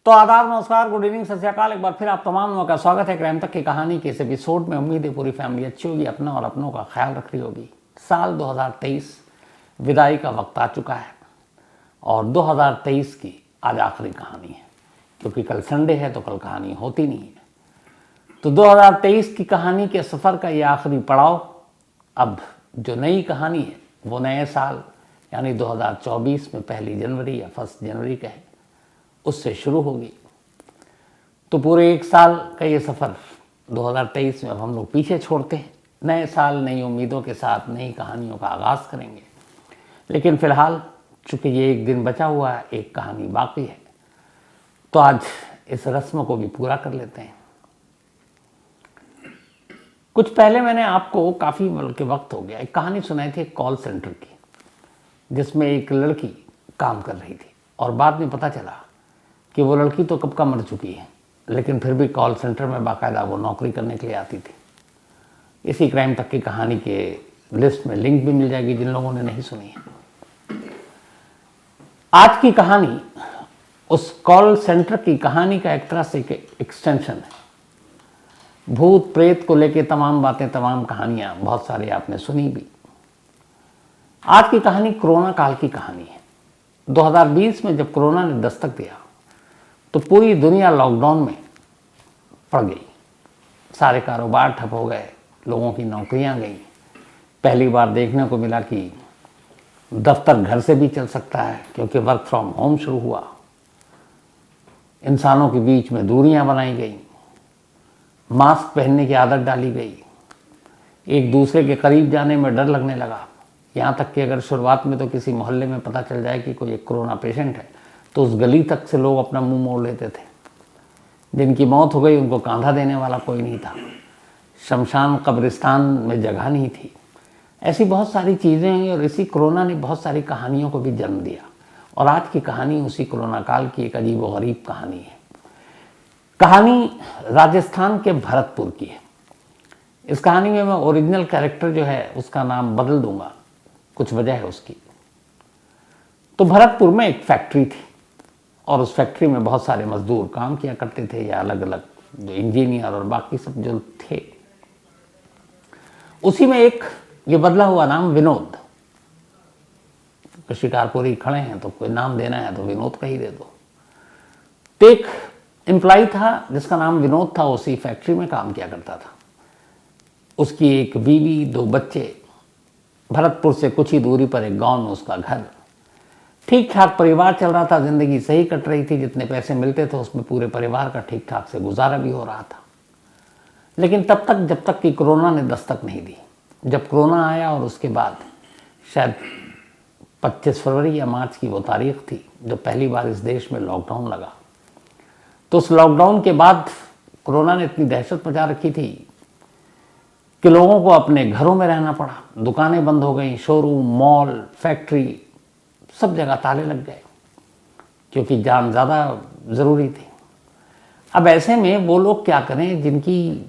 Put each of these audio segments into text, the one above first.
तो आदाब, नमस्कार, गुड इवनिंग, सत श्री अकाल। एक बार फिर आप तमाम लोगों का स्वागत है क्राइम तक की कहानी के इस एपिसोड में। उम्मीद है पूरी फैमिली अच्छी होगी, अपना और अपनों का ख्याल रख रही होगी। साल 2023 विदाई का वक्त आ चुका है और 2023 की आज आखिरी कहानी है, क्योंकि कल संडे है तो कल कहानी होती नहीं है। तो 2023 की कहानी के सफ़र का ये आखिरी पड़ाव, अब जो नई कहानी है वो नए साल यानी 2024 में पहली जनवरी या 1 जनवरी का है, उससे शुरू होगी। तो पूरे एक साल का ये सफ़र 2023 में अब हम लोग पीछे छोड़ते हैं। नए साल नई उम्मीदों के साथ नई कहानियों का आगाज़ करेंगे। लेकिन फ़िलहाल चूँकि ये एक दिन बचा हुआ है, एक कहानी बाकी है, तो आज इस रस्म को भी पूरा कर लेते हैं। कुछ पहले मैंने आपको काफ़ी बल्कि वक्त हो गया एक कहानी सुनाई थी एक कॉल सेंटर की, जिसमें एक लड़की काम कर रही थी और बाद में पता चला कि वो लड़की तो कब का मर चुकी है, लेकिन फिर भी कॉल सेंटर में बाकायदा वो नौकरी करने के लिए आती थी। इसी क्राइम तक की कहानी के लिस्ट में लिंक भी मिल जाएगी जिन लोगों ने नहीं सुनी है। आज की कहानी उस कॉल सेंटर की कहानी का एक तरह से एक्सटेंशन है। भूत प्रेत को लेके तमाम बातें, तमाम कहानियां बहुत सारी आपने सुनी भी। आज की कहानी कोरोना काल की कहानी है। 2020 में जब कोरोना ने दस्तक दिया तो पूरी दुनिया लॉकडाउन में पड़ गई। सारे कारोबार ठप हो गए, लोगों की नौकरियां गई। पहली बार देखने को मिला कि दफ्तर घर से भी चल सकता है, क्योंकि वर्क फ्रॉम होम शुरू हुआ। इंसानों के बीच में दूरियां बनाई गई, मास्क पहनने की आदत डाली गई, एक दूसरे के करीब जाने में डर लगने लगा। यहाँ तक कि अगर शुरुआत में तो किसी मोहल्ले में पता चल जाए कि कोई एक कोरोना पेशेंट है तो उस गली तक से लोग अपना मुंह मोड़ लेते थे। जिनकी मौत हो गई उनको कांधा देने वाला कोई नहीं था, शमशान कब्रिस्तान में जगह नहीं थी। ऐसी बहुत सारी चीज़ें हैं और इसी कोरोना ने बहुत सारी कहानियों को भी जन्म दिया। और आज की कहानी उसी कोरोना काल की एक अजीब व गरीब कहानी है। कहानी राजस्थान के भरतपुर की है। इस कहानी में मैं ओरिजिनल कैरेक्टर जो है उसका नाम बदल दूंगा, कुछ वजह है उसकी। तो भरतपुर में एक फैक्ट्री थी और उस फैक्ट्री में बहुत सारे मजदूर काम किया करते थे, या अलग अलग जो इंजीनियर और बाकी सब जो थे। उसी में एक ये बदला हुआ नाम विनोद। शिकारपुरी खड़े हैं तो कोई नाम देना है तो विनोद का ही दे दो। तो एक एम्प्लॉय था जिसका नाम विनोद था, उसी फैक्ट्री में काम किया करता था। उसकी एक बीवी, 2 बच्चे। भरतपुर से कुछ ही दूरी पर एक गांव में उसका घर। ठीक ठाक परिवार चल रहा था, जिंदगी सही कट रही थी। जितने पैसे मिलते थे उसमें पूरे परिवार का ठीक ठाक से गुजारा भी हो रहा था। लेकिन तब तक जब तक कि कोरोना ने दस्तक नहीं दी। जब कोरोना आया और उसके बाद शायद 25 फरवरी या मार्च की वो तारीख थी जब पहली बार इस देश में लॉकडाउन लगा। तो उस लॉकडाउन के बाद कोरोना ने इतनी दहशत मचा रखी थी कि लोगों को अपने घरों में रहना पड़ा। दुकानें बंद हो गई, शोरूम, मॉल, फैक्ट्री, सब जगह ताले लग गए, क्योंकि जान ज़्यादा ज़रूरी थी। अब ऐसे में वो लोग क्या करें जिनकी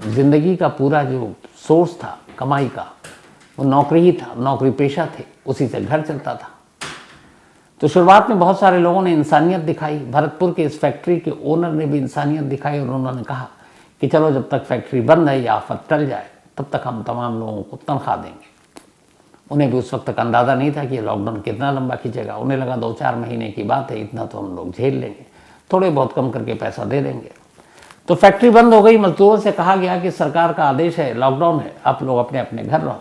ज़िंदगी का पूरा जो सोर्स था कमाई का वो नौकरी ही था, नौकरी पेशा थे, उसी से घर चलता था। तो शुरुआत में बहुत सारे लोगों ने इंसानियत दिखाई। भरतपुर के इस फैक्ट्री के ओनर ने भी इंसानियत दिखाई और उन्होंने कहा कि चलो जब तक फैक्ट्री बंद है या आफत टल जाए तब तक हम तमाम लोगों को तनख्वाह देंगे। उन्हें भी उस वक्त तक अंदाज़ा नहीं था कि ये लॉकडाउन कितना लंबा खींचेगा। उन्हें लगा 2-4 महीने की बात है, इतना तो हम लोग झेल लेंगे, थोड़े बहुत कम करके पैसा दे देंगे। तो फैक्ट्री बंद हो गई। मजदूरों से कहा गया कि सरकार का आदेश है, लॉकडाउन है, आप लोग अपने अपने घर रहो,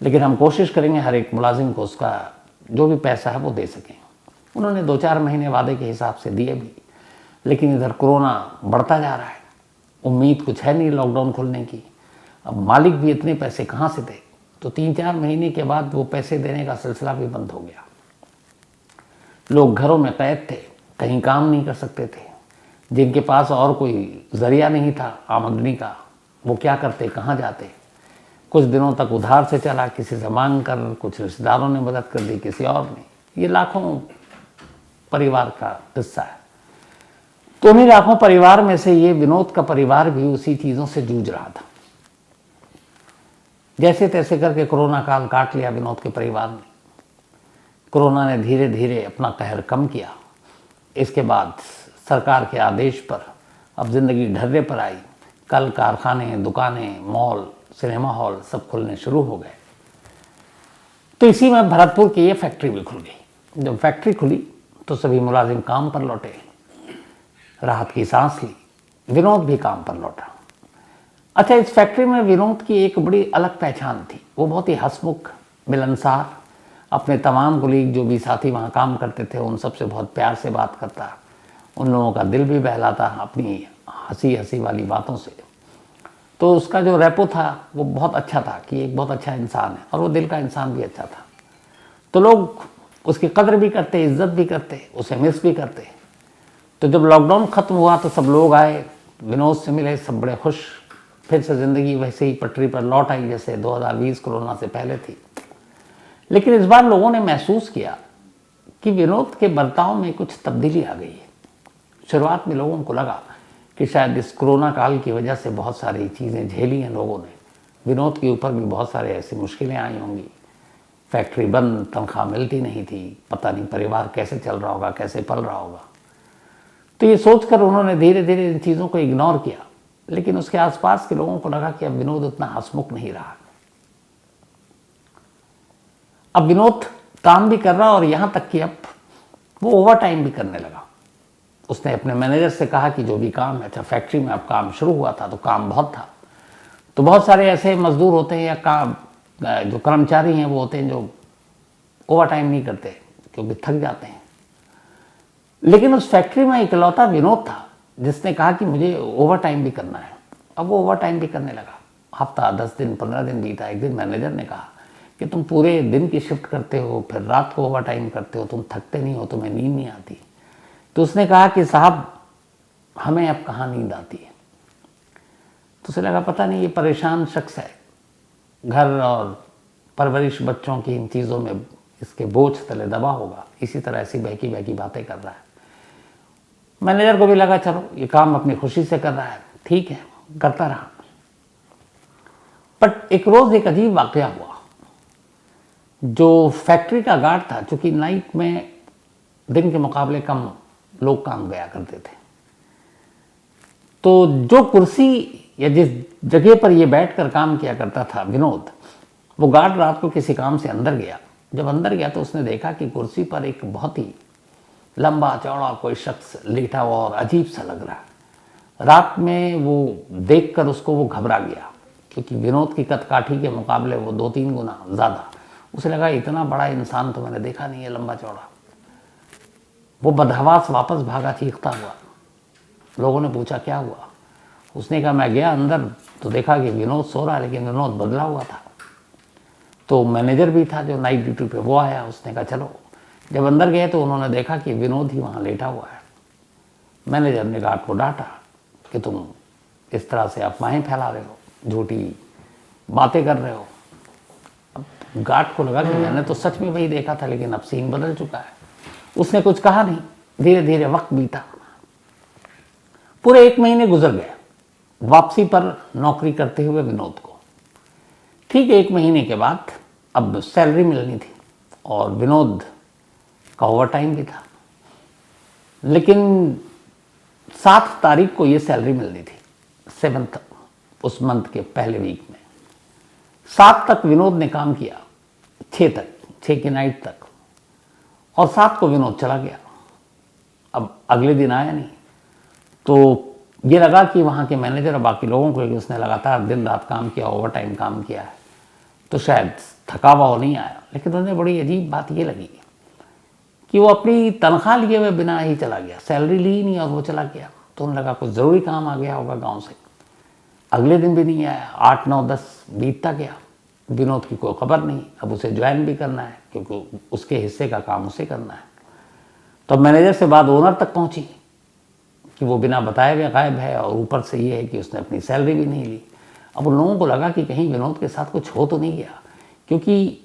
लेकिन हम कोशिश करेंगे हर एक मुलाजिम को उसका जो भी पैसा है वो दे सकें। उन्होंने 2-4 महीने वादे के हिसाब से दिए भी, लेकिन इधर कोरोना बढ़ता जा रहा है। उम्मीद कुछ है नहीं लॉकडाउन खुलने की। अब मालिक भी इतने पैसे कहाँ से दे। तो 3-4 महीने के बाद वो पैसे देने का सिलसिला भी बंद हो गया। लोग घरों में कैद थे, कहीं काम नहीं कर सकते थे। जिनके पास और कोई जरिया नहीं था आमदनी का, वो क्या करते, कहाँ जाते। कुछ दिनों तक उधार से चला, किसी से मांग कर, कुछ रिश्तेदारों ने मदद कर दी, किसी और ने। ये लाखों परिवार का किस्सा है। तो उन्हीं लाखों परिवार में से ये विनोद का परिवार भी उसी चीज़ों से जूझ रहा था। जैसे तैसे करके कोरोना काल काट लिया विनोद के परिवार ने। कोरोना ने धीरे धीरे अपना कहर कम किया। इसके बाद सरकार के आदेश पर अब ज़िंदगी ढर्रे पर आई। कल कारखाने, दुकानें, मॉल, सिनेमा हॉल सब खुलने शुरू हो गए। तो इसी में भरतपुर की ये फैक्ट्री भी खुल गई। जब फैक्ट्री खुली तो सभी मुलाजिम काम पर लौटे, राहत की सांस ली। विनोद भी काम पर लौटा। अच्छा, इस फैक्ट्री में विनोद की एक बड़ी अलग पहचान थी। वो बहुत ही हंसमुख, मिलनसार, अपने तमाम कुलीग जो भी साथी वहाँ काम करते थे उन सबसे बहुत प्यार से बात करता, उन लोगों का दिल भी बहलाता अपनी हंसी हंसी वाली बातों से। तो उसका जो रेपो था वो बहुत अच्छा था कि एक बहुत अच्छा इंसान है, और वो दिल का इंसान भी अच्छा था। तो लोग उसकी कदर भी करते, इज्जत भी करते, उसे मिस भी करते। तो जब लॉकडाउन ख़त्म हुआ तो सब लोग आए, विनोद से मिले, सब बड़े खुश। फिर से ज़िंदगी वैसे ही पटरी पर लौट आई जैसे 2020 कोरोना से पहले थी। लेकिन इस बार लोगों ने महसूस किया कि विनोद के बर्ताव में कुछ तब्दीली आ गई है। शुरुआत में लोगों को लगा कि शायद इस कोरोना काल की वजह से बहुत सारी चीज़ें झेली हैं लोगों ने। विनोद के ऊपर भी बहुत सारे ऐसी मुश्किलें आई होंगी। फैक्ट्री बंद, तनख्वाह मिलती नहीं थी, पता नहीं परिवार कैसे चल रहा होगा, कैसे पल रहा होगा। तो ये सोचकर उन्होंने धीरे धीरे इन चीज़ों को इग्नोर किया। लेकिन उसके आसपास के लोगों को लगा कि अब विनोद उतना हंसमुख नहीं रहा। अब विनोद काम भी कर रहा, और यहाँ तक कि अब वो ओवर टाइम भी करने लगा। उसने अपने मैनेजर से कहा कि जो भी काम है, अच्छा फैक्ट्री में अब काम शुरू हुआ था तो काम बहुत था, तो बहुत सारे ऐसे मजदूर होते हैं या काम जो कर्मचारी हैं वो होते हैं जो ओवर टाइम नहीं करते क्योंकि थक जाते हैं। लेकिन उस फैक्ट्री में इकलौता विनोद था जिसने कहा कि मुझे ओवर टाइम भी करना है। अब वो ओवर टाइम भी करने लगा। हफ्ता, 10 दिन, 15 दिन बीता। एक दिन मैनेजर ने कहा कि तुम पूरे दिन की शिफ्ट करते हो, फिर रात को ओवर टाइम करते हो, तुम थकते नहीं हो, तुम्हें नींद नहीं आती। तो उसने कहा कि साहब हमें अब कहाँ नींद आती है। तो उसे लगा पता नहीं ये परेशान शख्स है, घर और परवरिश बच्चों की इन चीज़ों में इसके बोझ तले दबा होगा, इसी तरह ऐसी बहकी बहकी बातें कर रहा है। मैनेजर को भी लगा चलो ये काम अपनी खुशी से कर रहा है, ठीक है, करता रहा। बट एक रोज़ एक अजीब वाकया हुआ। जो फैक्ट्री का गार्ड था, चूँकि नाइट में दिन के मुकाबले कम लोग काम गया करते थे, तो जो कुर्सी या जिस जगह पर ये बैठकर काम किया करता था विनोद, वो गार्ड रात को किसी काम से अंदर गया। जब अंदर गया तो उसने देखा कि कुर्सी पर एक बहुत ही लंबा चौड़ा कोई शख्स लेटा हुआ और अजीब सा लग रहा है। रात में वो देखकर उसको वो घबरा गया, क्योंकि विनोद की कदकाठी के मुकाबले वो 2-3 गुना ज़्यादा। उसे लगा इतना बड़ा इंसान तो मैंने देखा नहीं है, लंबा चौड़ा। वो बदहवास वापस भागा चीखता हुआ। लोगों ने पूछा क्या हुआ। उसने कहा मैं गया अंदर तो देखा कि विनोद सो रहा है, लेकिन विनोद बदला हुआ था। तो मैनेजर भी था जो नाइट ड्यूटी पे, वो आया। उसने कहा चलो। जब अंदर गए तो उन्होंने देखा कि विनोद ही वहाँ लेटा हुआ है। मैनेजर ने गार्ड को डांटा कि तुम इस तरह से अफवाहें फैला रहे हो, झूठी बातें कर रहे हो। अब गार्ड को लगा कि मैंने तो सच में वही देखा था, लेकिन अब सीन बदल चुका है। उसने कुछ कहा नहीं। धीरे धीरे वक्त बीता। पूरे 1 महीने गुजर गए वापसी पर नौकरी करते हुए विनोद को। ठीक 1 महीने के बाद अब सैलरी मिलनी थी, और विनोद का ओवर टाइम भी था। लेकिन 7 तारीख को ये सैलरी मिलनी थी, 7th उस मंथ के पहले वीक में। 7 तक विनोद ने काम किया, 6 की नाइट तक, और 7 को विनोद चला गया। अब अगले दिन आया नहीं। तो ये लगा कि वहाँ के मैनेजर और बाकी लोगों को कि उसने लगातार दिन रात काम किया, ओवर टाइम काम किया है, तो शायद थका हुआ नहीं आया। लेकिन उन्हें बड़ी अजीब बात ये लगी कि वो अपनी तनख्वाह लिए हुए बिना ही चला गया, सैलरी ली ही नहीं और वो चला गया। तो उन्हें लगा कुछ ज़रूरी काम आ गया होगा गांव से। अगले दिन भी नहीं आया। 8, 9, 10 बीतता गया, विनोद की कोई खबर नहीं। अब उसे ज्वाइन भी करना है क्योंकि उसके हिस्से का काम उसे करना है। तो मैनेजर से बात ओनर तक पहुंची कि वो बिना बताए हुए गायब है, और ऊपर से ये है कि उसने अपनी सैलरी भी नहीं ली। अब उन लोगों को लगा कि कहीं विनोद के साथ कुछ हो तो नहीं गया, क्योंकि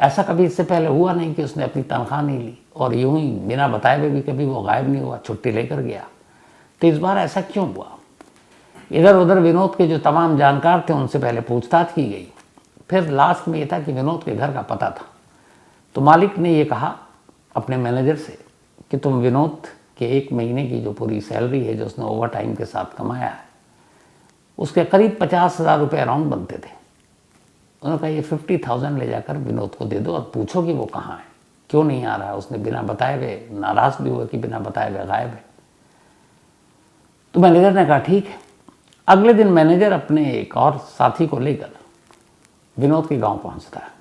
ऐसा कभी इससे पहले हुआ नहीं कि उसने अपनी तनख्वाह नहीं ली, और यूं ही बिना बताए हुए भी कभी वो गायब नहीं हुआ, छुट्टी लेकर गया। तो इस बार ऐसा क्यों हुआ। इधर उधर विनोद के जो तमाम जानकार थे उनसे पहले पूछताछ की गई। फिर लास्ट में ये था कि विनोद के घर का पता था। तो मालिक ने ये कहा अपने मैनेजर से कि तुम विनोद कि 1 महीने की जो पूरी सैलरी है जो उसने ओवर टाइम के साथ कमाया है उसके करीब 50,000 रुपये अराउंड बनते थे। उन्होंने कहा ये 50,000 ले जाकर विनोद को दे दो और पूछो कि वो कहाँ है, क्यों नहीं आ रहा है। उसने बिना बताए हुए नाराज़ भी हुआ कि बिना बताए हुए गायब है। तो मैनेजर ने कहा ठीक है। अगले दिन मैनेजर अपने एक और साथी को लेकर विनोद के गांव पहुंचता है।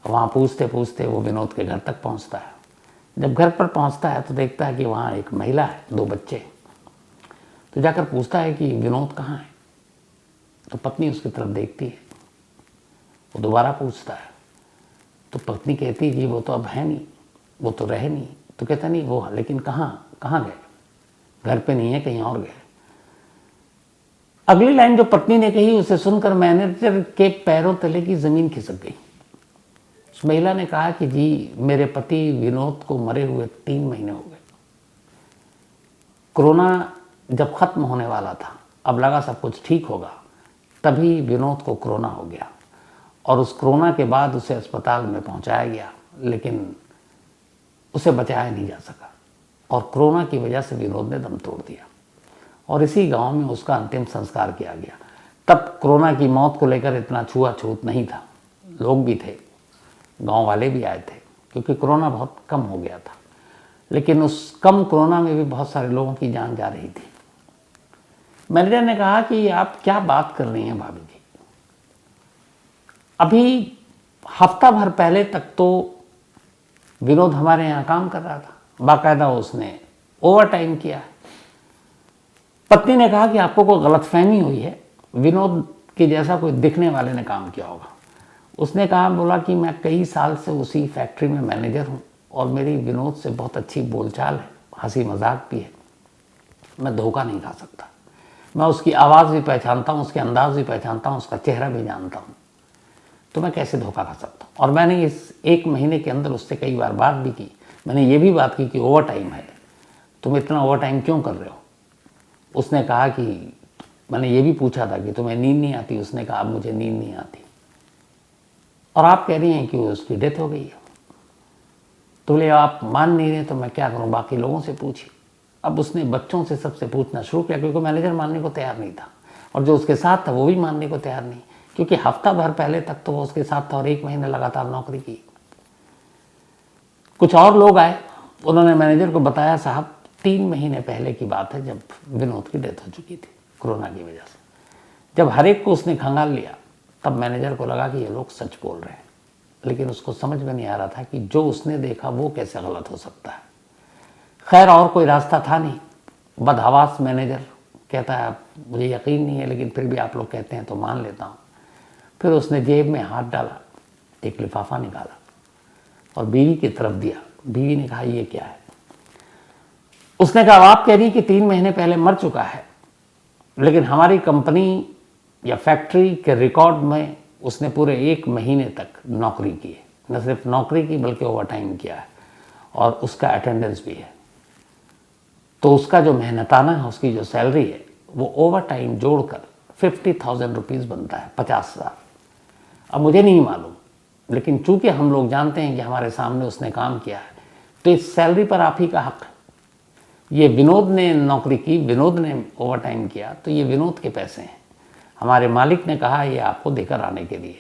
वहाँ पूछते पूछते वो विनोद के घर तक पहुंचता है। जब घर पर पहुंचता है तो देखता है कि वहाँ एक महिला है, 2 बच्चे। तो जाकर पूछता है कि विनोद कहाँ है। तो पत्नी उसकी तरफ देखती है। वो दोबारा पूछता है तो पत्नी कहती है कि वो तो अब है नहीं, वो तो रहे नहीं। तो कहता नहीं वो, लेकिन कहाँ गए, घर पे नहीं है, कहीं और गए। अगली लाइन जो पत्नी ने कही उसे सुनकर मैनेजर के पैरों तले की जमीन खिसक गई। उस महिला ने कहा कि जी मेरे पति विनोद को मरे हुए 3 महीने हो गए। कोरोना जब खत्म होने वाला था, अब लगा सब कुछ ठीक होगा, तभी विनोद को कोरोना हो गया और उस कोरोना के बाद उसे अस्पताल में पहुंचाया गया, लेकिन उसे बचाया नहीं जा सका और कोरोना की वजह से विनोद ने दम तोड़ दिया और इसी गांव में उसका अंतिम संस्कार किया गया। तब कोरोना की मौत को लेकर इतना छुआछूत नहीं था, लोग भी थे, गांव वाले भी आए थे, क्योंकि कोरोना बहुत कम हो गया था। लेकिन उस कम कोरोना में भी बहुत सारे लोगों की जान जा रही थी। मैनेजर ने कहा कि आप क्या बात कर रही हैं भाभी जी, अभी हफ्ता भर पहले तक तो विनोद हमारे यहाँ काम कर रहा था, बाकायदा उसने ओवर टाइम किया है। पत्नी ने कहा कि आपको कोई गलतफहमी हुई है, विनोद के जैसा कोई दिखने वाले ने काम किया होगा। उसने कहा, बोला कि मैं कई साल से उसी फैक्ट्री में मैनेजर हूँ और मेरी विनोद से बहुत अच्छी बोलचाल है, हंसी मजाक भी है, मैं धोखा नहीं खा सकता। मैं उसकी आवाज़ भी पहचानता हूँ, उसके अंदाज भी पहचानता हूँ, उसका चेहरा भी जानता हूँ, तो मैं कैसे धोखा खा सकता हूँ। और मैंने इस 1 महीने के अंदर उससे कई बार बात भी की। मैंने ये भी बात की कि ओवर टाइम है, तुम इतना ओवर टाइम क्यों कर रहे हो। उसने कहा कि मैंने ये भी पूछा था कि तुम्हें नींद नहीं आती। उसने कहा अब मुझे नींद नहीं आती। और आप कह रही हैं कि उसकी डेथ हो गई है। तो बोले आप मान नहीं रहे तो मैं क्या करूं, बाकी लोगों से पूछिए। अब उसने बच्चों से सबसे पूछना शुरू किया, क्योंकि मैनेजर मानने को तैयार नहीं था और जो उसके साथ था वो भी मानने को तैयार नहीं, क्योंकि हफ्ता भर पहले तक तो वो उसके साथ था और 1 महीने लगातार नौकरी की। कुछ और लोग आए, उन्होंने मैनेजर को बताया, साहब 3 महीने पहले की बात है जब विनोद की डेथ हो चुकी थी कोरोना की वजह से। जब हर एक को उसने खंगाल लिया तब मैनेजर को लगा कि ये लोग सच बोल रहे हैं, लेकिन उसको समझ में नहीं आ रहा था कि जो उसने देखा वो कैसे गलत हो सकता है। खैर और कोई रास्ता था नहीं। बदहवास मैनेजर कहता है मुझे यकीन नहीं है, लेकिन फिर भी आप लोग कहते हैं तो मान लेता हूँ। फिर उसने जेब में हाथ डाला, एक लिफाफा निकाला और बीवी की तरफ दिया। बीवी ने कहा ये क्या है। उसने कहा आप कह रही कि 3 महीने पहले मर चुका है, लेकिन हमारी कंपनी या फैक्ट्री के रिकॉर्ड में उसने पूरे 1 महीने तक नौकरी की है। न सिर्फ नौकरी की बल्कि ओवर टाइम किया है और उसका अटेंडेंस भी है। तो उसका जो मेहनताना है, उसकी जो सैलरी है, वो ओवर टाइम जोड़कर 50,000 रुपीज़ बनता है, 50,000। अब मुझे नहीं मालूम, लेकिन चूंकि हम लोग जानते हैं कि हमारे सामने उसने काम किया है, तो इस सैलरी पर आप ही का हक है। ये विनोद ने नौकरी की, विनोद ने ओवर टाइम किया, तो ये विनोद के पैसे हैं। हमारे मालिक ने कहा ये आपको देकर आने के लिए।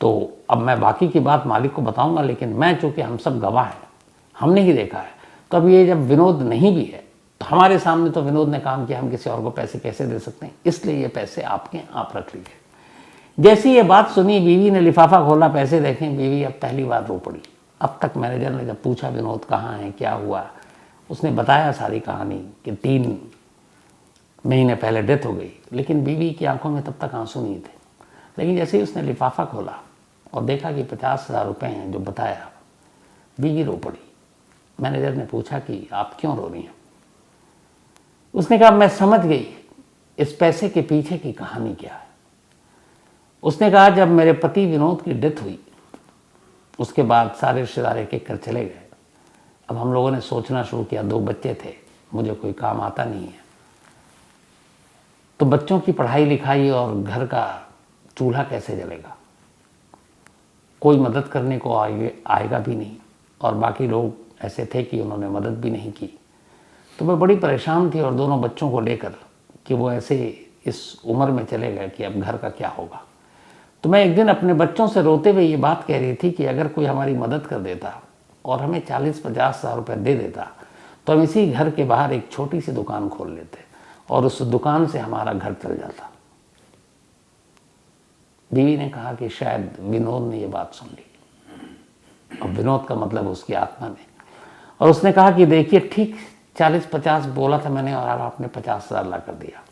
तो अब मैं बाकी की बात मालिक को बताऊंगा, लेकिन मैं चूंकि हम सब गवाह हैं, हमने ही देखा है, तो अब ये जब विनोद नहीं भी है तो हमारे सामने तो विनोद ने काम किया, हम किसी और को पैसे कैसे दे सकते हैं, इसलिए ये पैसे आपके, आप रख लीजिए। जैसी ये बात सुनी, बीवी ने लिफाफा खोला, पैसे देखें, बीवी अब पहली बार रो पड़ी। अब तक मैनेजर ने जब पूछा विनोद कहाँ है, क्या हुआ, उसने बताया सारी कहानी कि 3 महीने पहले डेथ हो गई, लेकिन बीवी की आंखों में तब तक आंसू नहीं थे। लेकिन जैसे ही उसने लिफाफा खोला और देखा कि 50,000 रुपये हैं जो बताया, बीवी रो पड़ी। मैनेजर ने पूछा कि आप क्यों रो रही हैं। उसने कहा मैं समझ गई इस पैसे के पीछे की कहानी क्या है। उसने कहा जब मेरे पति विनोद की डेथ हुई, उसके बाद सारे रिश्तेदार एक कर चले गए। अब हम लोगों ने सोचना शुरू किया, 2 बच्चे थे, मुझे कोई काम आता नहीं है, तो बच्चों की पढ़ाई लिखाई और घर का चूल्हा कैसे जलेगा, कोई मदद करने को आएगा भी नहीं। और बाकी लोग ऐसे थे कि उन्होंने मदद भी नहीं की। तो मैं बड़ी परेशान थी और दोनों बच्चों को लेकर कि वो ऐसे इस उम्र में चले गए कि अब घर का क्या होगा। तो मैं एक दिन अपने बच्चों से रोते हुए ये बात कह रही थी कि अगर कोई हमारी मदद कर देता और हमें 40-50 हज़ार रुपये दे देता तो हम इसी घर के बाहर एक छोटी सी दुकान खोल लेते और उस दुकान से हमारा घर चल जाता। बीवी ने कहा कि शायद विनोद ने ये बात सुन ली, और विनोद का मतलब उसकी आत्मा ने, और उसने कहा कि देखिए ठीक 40-50 बोला था मैंने और आपने 50,000 ला कर दिया।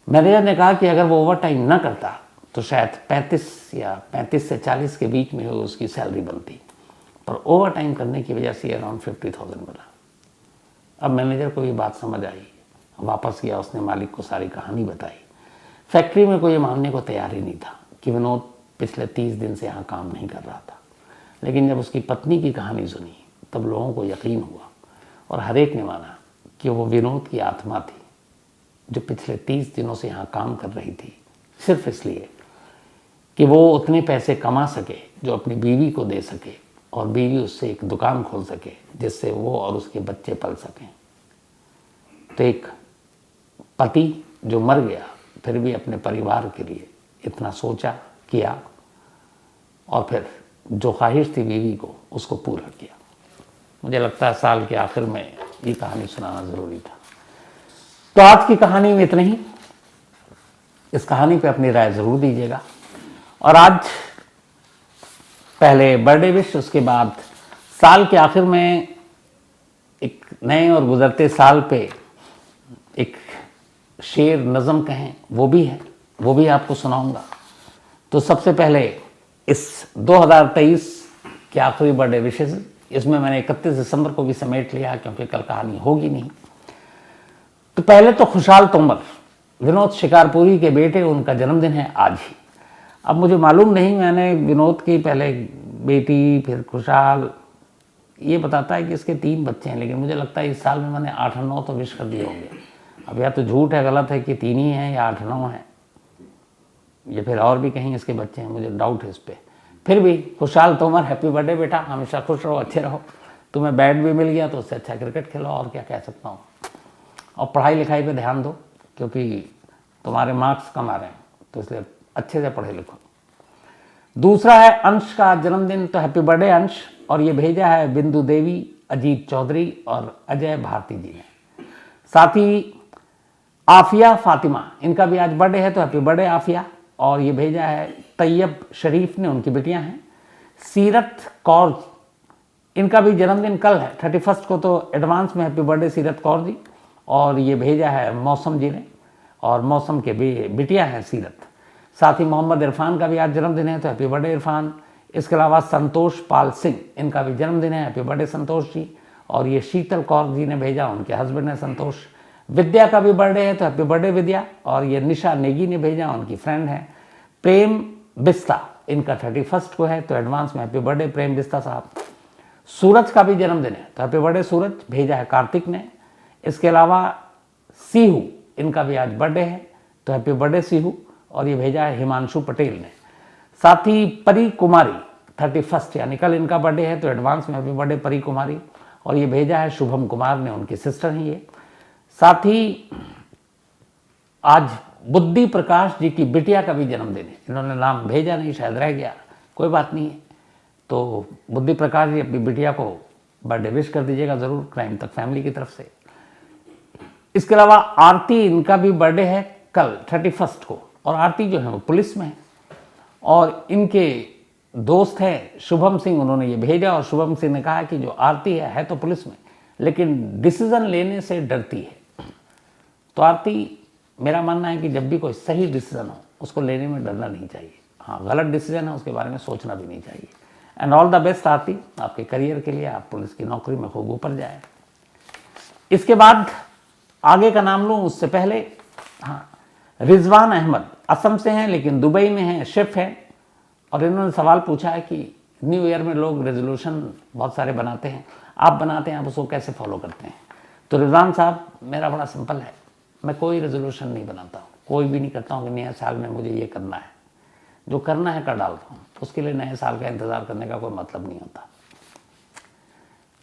मैनेजर ने कहा कि अगर वो ओवर टाइम ना करता तो शायद 35 से 40 के बीच में उसकी सैलरी बनती, पर ओवर टाइम करने की वजह से अराउंड 50,000 मिला। अब मैनेजर को ये बात समझ आई, वापस गया, उसने मालिक को सारी कहानी बताई। फैक्ट्री में कोई मानने को तैयार ही नहीं था कि विनोद पिछले 30 दिन से यहाँ काम नहीं कर रहा था, लेकिन जब उसकी पत्नी की कहानी सुनी तब लोगों को यकीन हुआ और हर एक ने माना कि वो विनोद की आत्मा थी जो पिछले 30 दिनों से यहाँ काम कर रही थी, सिर्फ इसलिए कि वो उतने पैसे कमा सके जो अपनी बीवी को दे सके और बीवी उससे एक दुकान खोल सके जिससे वो और उसके बच्चे पल सकें। तो एक पति जो मर गया फिर भी अपने परिवार के लिए इतना सोचा, किया और फिर जो ख्वाहिश थी बीवी को उसको पूरा किया। मुझे लगता है साल के आखिर में ये कहानी सुनाना ज़रूरी था। तो आज की कहानी में इतना ही। इस कहानी पे अपनी राय ज़रूर दीजिएगा। और आज पहले बर्थडे विश, उसके बाद साल के आखिर में एक नए और गुजरते साल पे एक शेर नज़म कहें वो भी है, वो भी आपको सुनाऊंगा। तो सबसे पहले इस 2023 के आखिरी बर्थडे विशेष, इसमें मैंने 31 दिसंबर को भी समेट लिया क्योंकि कल कहानी होगी नहीं। तो पहले तो खुशहाल तोमर, विनोद शिकारपुरी के बेटे, उनका जन्मदिन है आज ही। अब मुझे मालूम नहीं, मैंने विनोद की पहले बेटी फिर खुशहाल, ये बताता है कि इसके 3 बच्चे हैं, लेकिन मुझे लगता है इस साल में मैंने 8 और 9 तो विश कर दिए होंगे। अब या तो झूठ है, गलत है कि 3 ही हैं या 8-9 हैं, ये फिर और भी कहीं इसके बच्चे हैं, मुझे डाउट है इस पर। फिर भी खुशहाल तोमर, हैप्पी बर्थडे बेटा, हमेशा खुश रहो, अच्छे रहो। तुम्हें बैट भी मिल गया तो उससे अच्छा क्रिकेट खेलो, और क्या कह सकता हूँ। और पढ़ाई लिखाई पे ध्यान दो क्योंकि तुम्हारे मार्क्स कम आ रहे हैं, तो इसलिए अच्छे से पढ़े लिखो। दूसरा है अंश का जन्मदिन, तो हैप्पी बर्थडे अंश। और ये भेजा है बिंदु देवी, अजीत चौधरी और अजय भारती जी ने। साथ ही आफिया फातिमा, इनका भी आज बर्थडे है, तो हैप्पी बर्थडे आफिया। और ये भेजा है तैयब शरीफ ने, उनकी बेटियां हैं। सीरत कौर, इनका भी जन्मदिन कल है 31 को, तो एडवांस में हैप्पी बर्थडे सीरत कौर जी। और ये भेजा है मौसम जी ने, और मौसम के बिटियां हैं सीरत। साथ ही मोहम्मद इरफान का भी आज जन्मदिन है, तो हैप्पी बर्थडे इरफान। इसके अलावा संतोष पाल सिंह, इनका भी जन्मदिन है, हैप्पी बर्थडे संतोष जी। और ये शीतल कौर जी ने भेजा, उनके हस्बैंड है संतोष। विद्या का भी बर्थडे है, तो हैप्पी बर्थडे विद्या। और ये निशा नेगी ने भेजा, उनकी फ्रेंड है। प्रेम बिस्ता, इनका 31 को है, तो एडवांस में हैप्पी बर्थडे प्रेम बिस्ता साहब। सूरज का भी जन्मदिन है, तो हैप्पी बर्थडे सूरज, भेजा है कार्तिक ने। इसके अलावा सीहू, इनका भी आज बर्थडे है, तो हैप्पी बर्थडे सीहू। और ये भेजा है हिमांशु पटेल ने। साथ ही परी कुमारी 31 यानी कल इनका बर्थडे है, तो एडवांस में हैप्पी बर्थडे परी कुमारी। और ये भेजा है शुभम कुमार ने, उनकी सिस्टर हैं ये। साथ ही आज बुद्धि प्रकाश जी की बिटिया का भी जन्मदिन है, इन्होंने नाम भेजा नहीं, शायद रह गया, कोई बात नहीं है। तो बुद्धि प्रकाश जी अपनी बिटिया को बर्थडे विश कर दीजिएगा ज़रूर, क्राइम तक फैमिली की तरफ से। इसके अलावा आरती, इनका भी बर्थडे है कल 31 को, और आरती जो है वो पुलिस में है। और इनके दोस्त हैं शुभम सिंह, उन्होंने ये भेजा, और शुभम सिंह ने कहा कि जो आरती है तो पुलिस में, लेकिन डिसीजन लेने से डरती है। तो आरती, मेरा मानना है कि जब भी कोई सही डिसीजन हो उसको लेने में डरना नहीं चाहिए। हाँ, गलत डिसीजन है उसके बारे में सोचना भी नहीं चाहिए। एंड ऑल द बेस्ट आरती, आपके करियर के लिए, आप पुलिस की नौकरी में खूब ऊपर जाए। इसके बाद आगे का नाम लूँ उससे पहले, हाँ, रिजवान अहमद असम से हैं लेकिन दुबई में हैं, शेफ हैं। और इन्होंने सवाल पूछा है कि न्यू ईयर में लोग रेजोल्यूशन बहुत सारे बनाते हैं, आप बनाते हैं, आप उसको कैसे फॉलो करते हैं? तो रिजवान साहब, मेरा बड़ा सिंपल है, मैं कोई रेजोल्यूशन नहीं बनाता हूँ, कोई भी नहीं करता हूँ कि नया साल में मुझे ये करना है। जो करना है कर डालता हूँ, उसके लिए नए साल का इंतज़ार करने का कोई मतलब नहीं होता।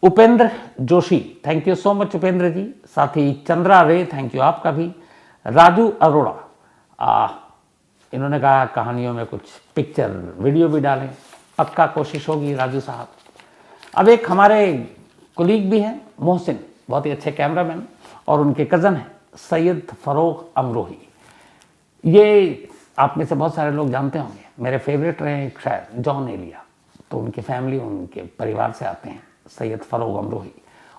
Upendra Joshi, thank you so much Upendra ji. साथ ही चंद्रा रे, थैंक यू आपका भी। राजू अरोड़ा, इन्होंने कहा कहानियों में कुछ पिक्चर वीडियो भी डालें, पक्का कोशिश होगी राजू साहब। अब एक हमारे कोलीग भी हैं मोहसिन, बहुत ही अच्छे कैमरामैन, और उनके कज़न हैं सैयद फ़रोग अमरोही। ये आप में से बहुत सारे लोग जानते होंगे, मेरे फेवरेट रहे हैं शायद जॉन एलिया, तो उनकी फैमिली उनके परिवार से आते हैं सैयद फ़रोग अमरोही।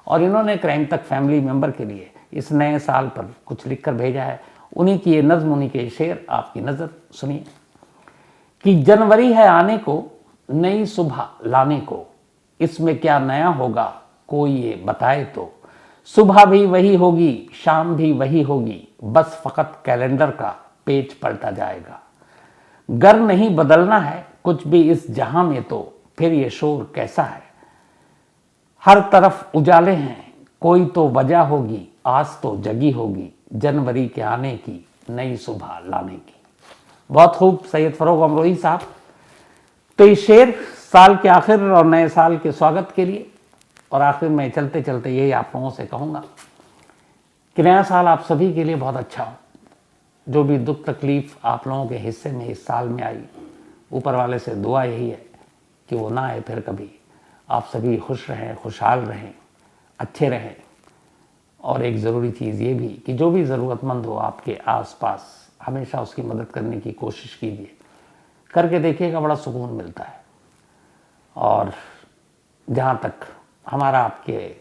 और इन्होंने क्राइम तक फैमिली मेंबर के लिए इस नए साल पर कुछ लिखकर भेजा है। उन्हीं की ये नज़्म, उन्हीं के शेर आपकी नज़र सुनिए कि जनवरी है आने को, नई सुबह लाने को, इसमें क्या नया होगा कोई ये बताए तो। सुबह भी वही होगी, शाम भी वही होगी, बस फ़कत कैलेंडर का पेज पलटा जाएगा। गर नहीं बदलना है कुछ भी इस जहां में तो फिर ये शोर कैसा है। हर तरफ उजाले हैं, कोई तो वजह होगी, आज तो जगी होगी, जनवरी के आने की, नई सुबह लाने की। बहुत खूब सैयद फ़रोग अमरोही साहब। तो ये शेर साल के आखिर और नए साल के स्वागत के लिए, और आखिर में चलते चलते यही आप लोगों से कहूँगा कि नया साल आप सभी के लिए बहुत अच्छा हो। जो भी दुख तकलीफ़ आप लोगों के हिस्से में इस साल में आई, ऊपर वाले से दुआ यही है कि वो ना आए फिर कभी। आप सभी खुश रहें, खुशहाल रहें, अच्छे रहें। और एक ज़रूरी चीज़ ये भी कि जो भी ज़रूरतमंद हो आपके आसपास, हमेशा उसकी मदद करने की कोशिश कीजिए। करके देखिएगा, बड़ा सुकून मिलता है। और जहाँ तक हमारा आपके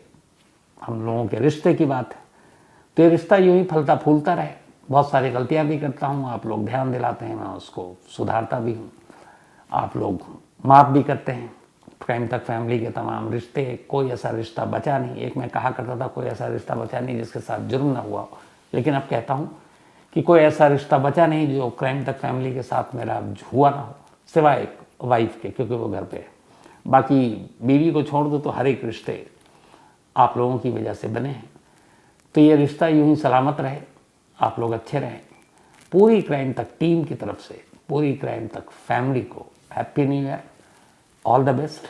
हम लोगों के रिश्ते की बात है, तो ये रिश्ता यूँ ही फलता फूलता रहे। बहुत सारी गलतियाँ भी करता हूँ, आप लोग ध्यान दिलाते हैं, मैं उसको सुधारता भी हूँ। आप लोग माफ़ भी करते हैं। क्राइम तक फैमिली के तमाम रिश्ते, कोई ऐसा रिश्ता बचा नहीं। एक मैं कहा करता था कोई ऐसा रिश्ता बचा नहीं जिसके साथ जुर्म ना हुआ हो, लेकिन अब कहता हूँ कि कोई ऐसा रिश्ता बचा नहीं जो क्राइम तक फैमिली के साथ मेरा हुआ ना हो, सिवाय एक वाइफ के, क्योंकि वो घर पे है। बाकी बीवी को छोड़ दो तो हर एक रिश्ते आप लोगों की वजह से बने हैं। तो ये रिश्ता यूं ही सलामत रहे, आप लोग अच्छे रहें। पूरी क्राइम तक टीम की तरफ से, पूरी क्राइम तक फैमिली को happy new year, all the best,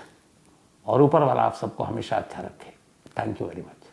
और ऊपर वाला आप सबको हमेशा अच्छा रखे। Thank you very much.